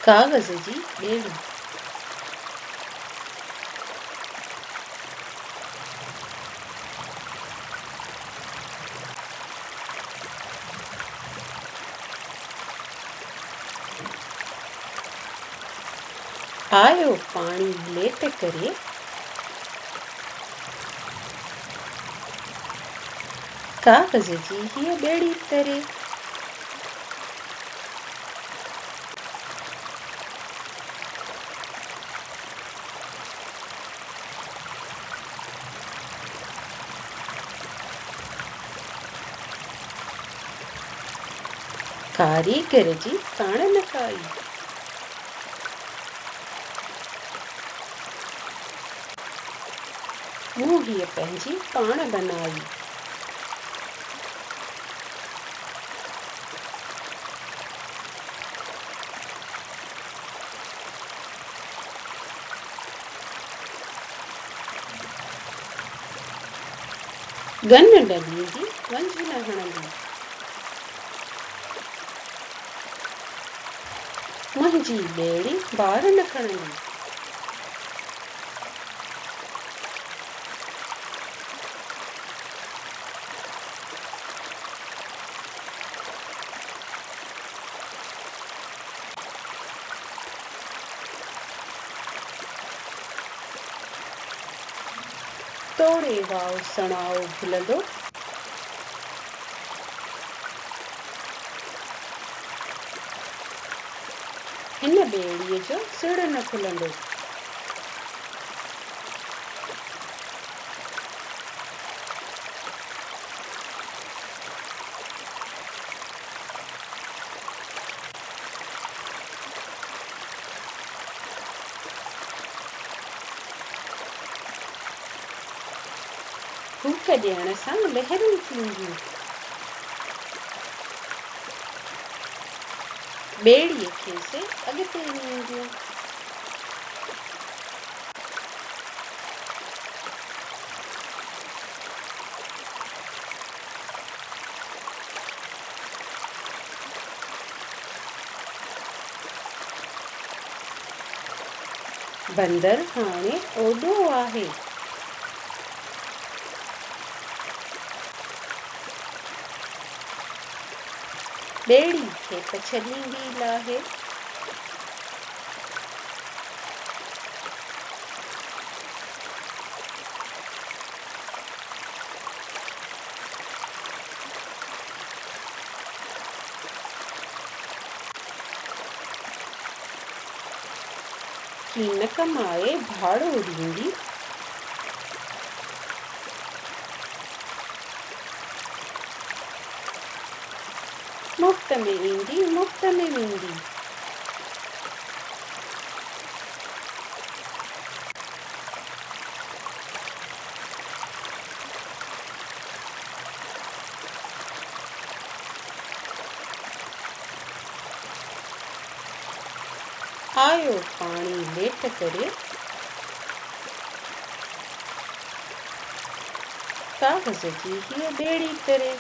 कागज़ जी ॿेड़ी। आयो पाणी लेट करे, कागज़ जी हीअ ॿेड़ी तरे। कारीगर जी कान न काई, मूं हीअ पंहिंजी पाण बनाई। गन न ॾलींदी, वंझ न हणंदी, मुंहिंजी ॿेड़ी बार न खणंदी। तोड़े वाओ सणाओ भुलंदो, हिन ॿेड़ीअ जो सिड़ न खुलंदो। फूक ॾियण सां लहरूं थींदियूं, ॿेड़ीअ खेसि अॻिते वेंदियूं। बंदर हाणे ओॾो आहे, ॿेड़ी खे त छॾींदी लाहे। की न कमाए भाड़ो ॾींदी, मुफ़्त में ईंदी मुफ़्त में वेंदी। आयो पाणी लेट करे, कागज़ जी हीअ ॿेड़ी तरे।